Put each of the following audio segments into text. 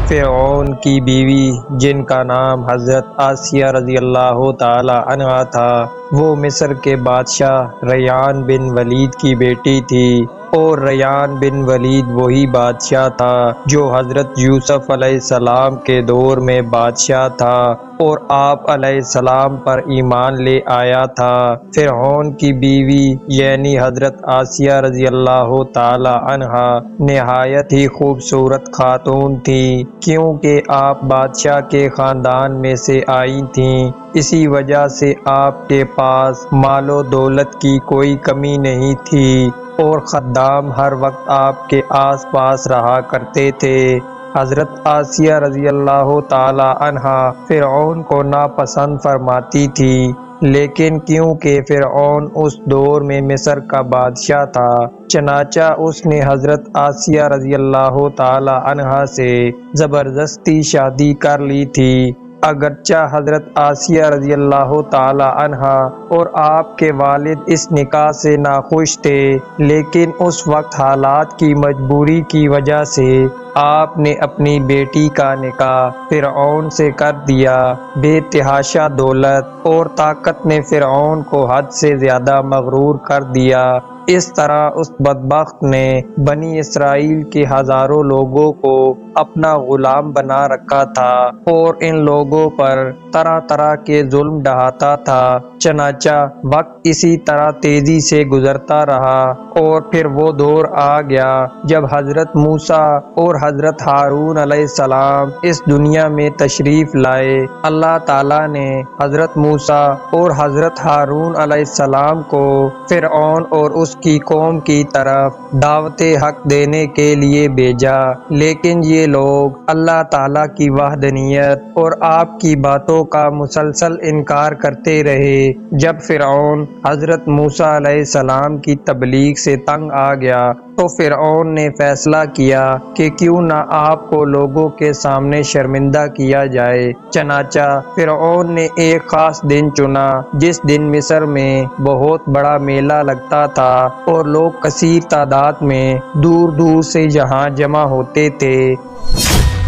فرعون کی بیوی جن کا نام حضرت آسیہ رضی اللہ تعالی عنہا تھا، وہ مصر کے بادشاہ ریان بن ولید کی بیٹی تھی، اور ریان بن ولید وہی بادشاہ تھا جو حضرت یوسف علیہ السلام کے دور میں بادشاہ تھا اور آپ علیہ السلام پر ایمان لے آیا تھا۔ فرعون کی بیوی یعنی حضرت آسیہ رضی اللہ تعالی عنہا نہایت ہی خوبصورت خاتون تھی، کیونکہ آپ بادشاہ کے خاندان میں سے آئی تھیں، اسی وجہ سے آپ کے پاس مال و دولت کی کوئی کمی نہیں تھی، اور خدام ہر وقت آپ کے آس پاس رہا کرتے تھے۔ حضرت آسیہ رضی اللہ تعالی عنہا فرعون کو ناپسند فرماتی تھی، لیکن کیونکہ فرعون اس دور میں مصر کا بادشاہ تھا، چنانچہ اس نے حضرت آسیہ رضی اللہ تعالی عنہا سے زبردستی شادی کر لی تھی۔ اگرچہ حضرت آسیہ رضی اللہ تعالی عنہا اور آپ کے والد اس نکاح سے ناخوش تھے، لیکن اس وقت حالات کی مجبوری کی وجہ سے آپ نے اپنی بیٹی کا نکاح فرعون سے کر دیا۔ بے تحاشا دولت اور طاقت نے فرعون کو حد سے زیادہ مغرور کر دیا۔ اس طرح اس بدبخت نے بنی اسرائیل کے ہزاروں لوگوں کو اپنا غلام بنا رکھا تھا اور ان لوگوں پر طرح طرح کے ظلم ڈھاتا تھا۔ چنانچہ وقت اسی طرح تیزی سے گزرتا رہا اور پھر وہ دور آ گیا جب حضرت موسیٰ اور حضرت ہارون علیہ السلام اس دنیا میں تشریف لائے۔ اللہ تعالیٰ نے حضرت موسیٰ اور حضرت ہارون علیہ السلام کو فرعون اور اس کی قوم کی طرف دعوت حق دینے کے لیے بھیجا، لیکن یہ لوگ اللہ تعالیٰ کی وحدانیت اور آپ کی باتوں کا مسلسل انکار کرتے رہے۔ جب فرعون حضرت موسیٰ علیہ السلام کی تبلیغ سے تنگ آ گیا تو فرعون نے فیصلہ کیا کہ کیوں نہ آپ کو لوگوں کے سامنے شرمندہ کیا جائے۔ چنانچہ فرعون نے ایک خاص دن چنا جس دن مصر میں بہت بڑا میلہ لگتا تھا اور لوگ کثیر تعداد میں دور دور سے یہاں جمع ہوتے تھے۔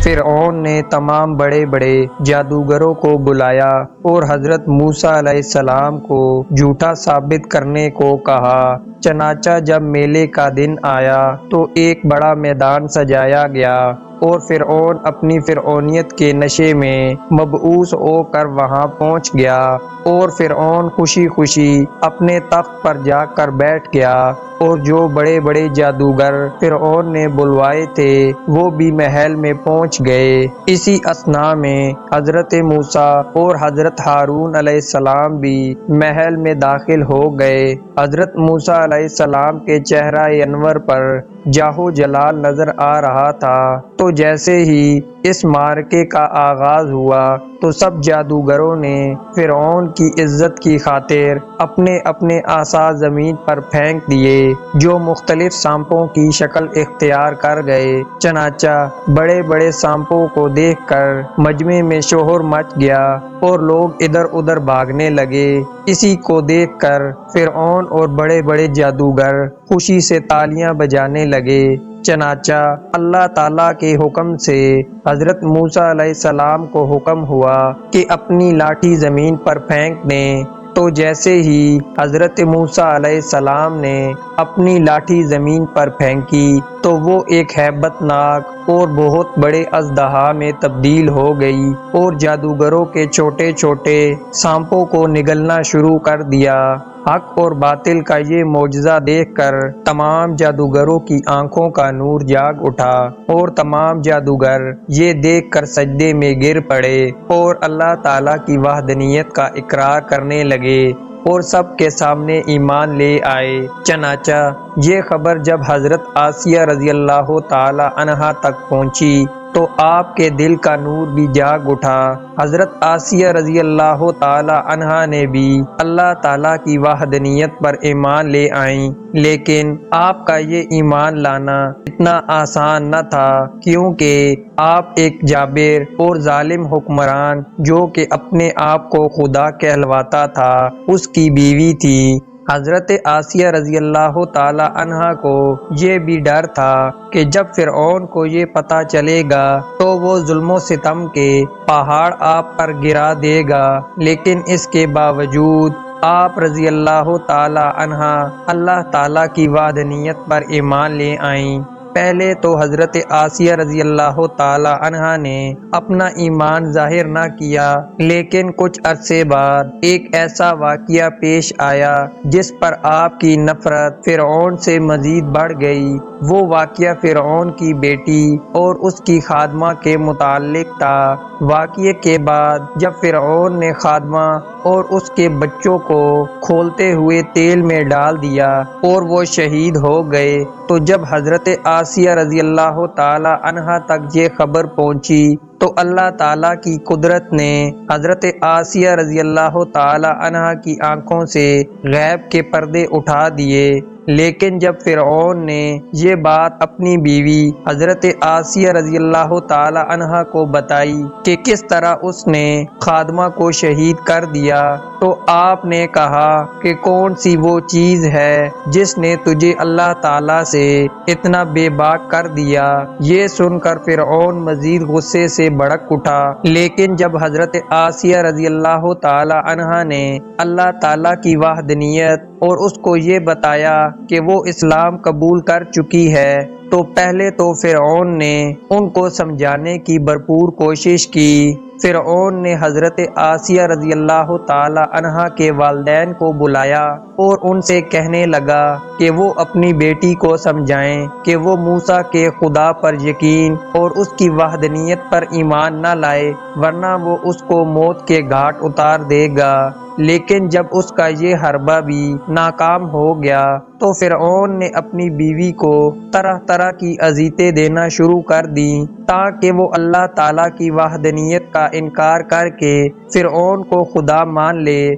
فرعون نے تمام بڑے بڑے جادوگروں کو بلایا اور حضرت موسیٰ علیہ السلام کو جھوٹا ثابت کرنے کو کہا۔ چنانچہ جب میلے کا دن آیا تو ایک بڑا میدان سجایا گیا اور فرعون اپنی فرعونیت کے نشے میں مبعوث ہو کر وہاں پہنچ گیا، اور فرعون خوشی خوشی اپنے تخت پر جا کر بیٹھ گیا، اور جو بڑے بڑے جادوگر فرعون نے بلوائے تھے وہ بھی محل میں پہنچ گئے۔ اسی اثناء میں حضرت موسیٰ اور حضرت ہارون علیہ السلام بھی محل میں داخل ہو گئے۔ حضرت موسیٰ علیہ السلام کے چہرہ انور پر جاہ جلال نظر آ رہا تھا، تو جیسے ہی اس معرکے کا آغاز ہوا تو سب جادوگروں نے فرعون کی عزت کی خاطر اپنے اپنے عصا زمین پر پھینک دیے، جو مختلف سانپوں کی شکل اختیار کر گئے۔ چنانچہ بڑے بڑے سانپوں کو دیکھ کر مجمع میں شور مچ گیا اور لوگ ادھر ادھر بھاگنے لگے۔ اسی کو دیکھ کر فرعون اور بڑے بڑے جادوگر خوشی سے تالیاں بجانے لگے۔ چنانچہ اللہ تعالیٰ کے حکم سے حضرت موسیٰ علیہ السلام کو حکم ہوا کہ اپنی لاٹھی زمین پر پھینک دیں، تو جیسے ہی حضرت موسیٰ علیہ السلام نے اپنی لاٹھی زمین پر پھینکی تو وہ ایک ہیبت ناک اور بہت بڑے اژدہا میں تبدیل ہو گئی اور جادوگروں کے چھوٹے چھوٹے سانپوں کو نگلنا شروع کر دیا۔ حق اور باطل کا یہ معجزہ دیکھ کر تمام جادوگروں کی آنکھوں کا نور جاگ اٹھا، اور تمام جادوگر یہ دیکھ کر سجدے میں گر پڑے اور اللہ تعالیٰ کی وحدانیت کا اقرار کرنے لگے اور سب کے سامنے ایمان لے آئے۔ چنانچہ یہ خبر جب حضرت آسیہ رضی اللہ تعالی عنہا تک پہنچی تو آپ کے دل کا نور بھی جاگ اٹھا۔ حضرت آسیہ رضی اللہ تعالی عنہا نے بھی اللہ تعالیٰ کی وحدانیت پر ایمان لے آئیں، لیکن آپ کا یہ ایمان لانا اتنا آسان نہ تھا، کیونکہ آپ ایک جابر اور ظالم حکمران جو کہ اپنے آپ کو خدا کہلواتا تھا اس کی بیوی تھی۔ حضرت آسیہ رضی اللہ تعالی عنہا کو یہ بھی ڈر تھا کہ جب فرعون کو یہ پتہ چلے گا تو وہ ظلم و ستم کے پہاڑ آپ پر گرا دے گا، لیکن اس کے باوجود آپ رضی اللہ تعالی عنہا اللہ تعالی کی وحدانیت پر ایمان لے آئیں۔ پہلے تو حضرت آسیہ رضی اللہ تعالی عنہا نے اپنا ایمان ظاہر نہ کیا، لیکن کچھ عرصے بعد ایک ایسا واقعہ پیش آیا جس پر آپ کی نفرت فرعون سے مزید بڑھ گئی۔ وہ واقعہ فرعون کی بیٹی اور اس کی خادمہ کے متعلق تھا۔ واقعے کے بعد جب فرعون نے خادمہ اور اس کے بچوں کو کھولتے ہوئے تیل میں ڈال دیا اور وہ شہید ہو گئے، تو جب حضرت آسیہ رضی اللہ تعالی عنہا تک یہ خبر پہنچی تو اللہ تعالیٰ کی قدرت نے حضرت آسیہ رضی اللہ تعالی عنہا کی آنکھوں سے غیب کے پردے اٹھا دیے۔ لیکن جب فرعون نے یہ بات اپنی بیوی حضرت آسیہ رضی اللہ تعالی عنہا کو بتائی کہ کس طرح اس نے خادمہ کو شہید کر دیا، تو آپ نے کہا کہ کون سی وہ چیز ہے جس نے تجھے اللہ تعالیٰ سے اتنا بے باک کر دیا۔ یہ سن کر فرعون مزید غصے سے بھڑک اٹھا، لیکن جب حضرت آسیہ رضی اللہ تعالی عنہا نے اللہ تعالیٰ کی وحدانیت اور اس کو یہ بتایا کہ وہ اسلام قبول کر چکی ہے، تو پہلے تو فرعون نے ان کو سمجھانے کی بھرپور کوشش کی۔ فرعون نے حضرت آسیہ رضی اللہ تعالی عنہا کے والدین کو بلایا اور ان سے کہنے لگا کہ وہ اپنی بیٹی کو سمجھائیں کہ وہ موسیٰ کے خدا پر یقین اور اس کی وحدانیت پر ایمان نہ لائے، ورنہ وہ اس کو موت کے گھاٹ اتار دے گا۔ لیکن جب اس کا یہ حربہ بھی ناکام ہو گیا تو فرعون نے اپنی بیوی کو طرح طرح کی اذیتیں دینا شروع کر دیں تاکہ وہ اللہ تعالیٰ کی وحدانیت کا انکار کر کے فرعون کو خدا مان لے۔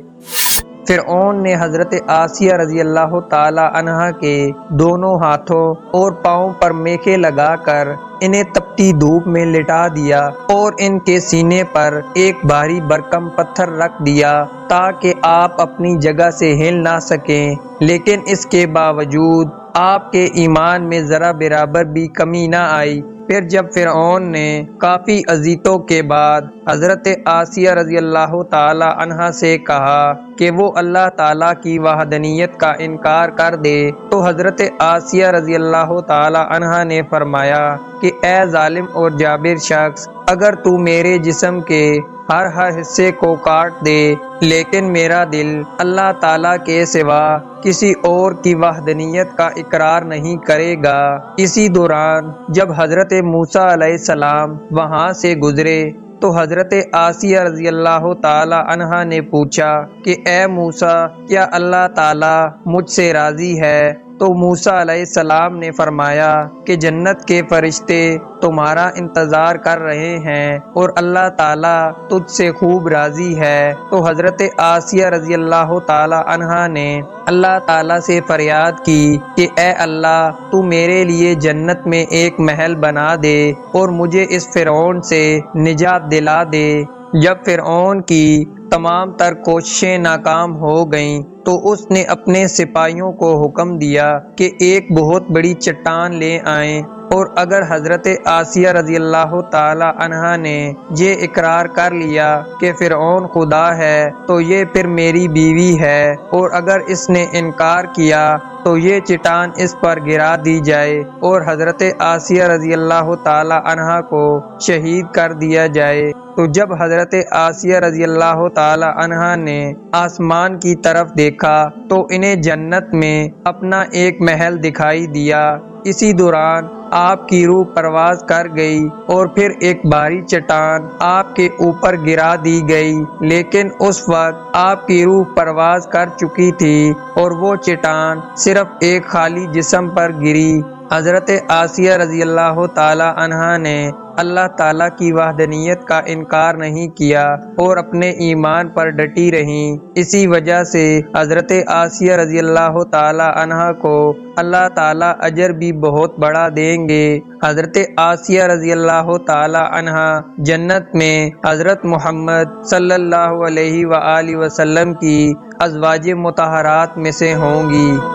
فرعون نے حضرت آسیہ رضی اللہ تعالی عنہا کے دونوں ہاتھوں اور پاؤں پر میخیں لگا کر انہیں تپتی دھوپ میں لٹا دیا اور ان کے سینے پر ایک بھاری بھرکم پتھر رکھ دیا تاکہ آپ اپنی جگہ سے ہل نہ سکیں، لیکن اس کے باوجود آپ کے ایمان میں ذرا برابر بھی کمی نہ آئی۔ پھر جب فرعون نے کافی اذیتوں کے بعد حضرت آسیہ رضی اللہ تعالی عنہا سے کہا کہ وہ اللہ تعالیٰ کی وحدانیت کا انکار کر دے، تو حضرت آسیہ رضی اللہ تعالی عنہا نے فرمایا کہ اے ظالم اور جابر شخص، اگر تو میرے جسم کے ہر حصے کو کاٹ دے لیکن میرا دل اللہ تعالیٰ کے سوا کسی اور کی وحدانیت کا اقرار نہیں کرے گا۔ اسی دوران جب حضرت موسیٰ علیہ السلام وہاں سے گزرے تو حضرت آسیہ رضی اللہ تعالی عنہا نے پوچھا کہ اے موسیٰ، کیا اللہ تعالیٰ مجھ سے راضی ہے؟ تو موسیٰ علیہ السلام نے فرمایا کہ جنت کے فرشتے تمہارا انتظار کر رہے ہیں اور اللہ تعالیٰ تجھ سے خوب راضی ہے۔ تو حضرت آسیہ رضی اللہ تعالی عنہا نے اللہ تعالیٰ سے فریاد کی کہ اے اللہ، تو میرے لیے جنت میں ایک محل بنا دے اور مجھے اس فرعون سے نجات دلا دے۔ جب فرعون کی تمام تر کوششیں ناکام ہو گئیں تو اس نے اپنے سپاہیوں کو حکم دیا کہ ایک بہت بڑی چٹان لے آئیں، اور اگر حضرت آسیہ رضی اللہ تعالی عنہا نے یہ اقرار کر لیا کہ فرعون خدا ہے تو یہ پھر میری بیوی ہے، اور اگر اس نے انکار کیا تو یہ چٹان اس پر گرا دی جائے اور حضرت آسیہ رضی اللہ تعالی عنہا کو شہید کر دیا جائے۔ تو جب حضرت آسیہ رضی اللہ تعالی عنہا نے آسمان کی طرف دیکھا تو انہیں جنت میں اپنا ایک محل دکھائی دیا۔ اسی دوران آپ کی روح پرواز کر گئی اور پھر ایک بھاری چٹان آپ کے اوپر گرا دی گئی، لیکن اس وقت آپ کی روح پرواز کر چکی تھی اور وہ چٹان صرف ایک خالی جسم پر گری۔ حضرت آسیہ رضی اللہ تعالی عنہا نے اللہ تعالیٰ کی وحدانیت کا انکار نہیں کیا اور اپنے ایمان پر ڈٹی رہیں۔ اسی وجہ سے حضرت آسیہ رضی اللہ تعالی عنہا کو اللہ تعالیٰ اجر بھی بہت بڑا دیں گے۔ حضرت آسیہ رضی اللہ تعالی عنہا جنت میں حضرت محمد صلی اللہ علیہ وآلہ وسلم کی ازواج مطہرات میں سے ہوں گی۔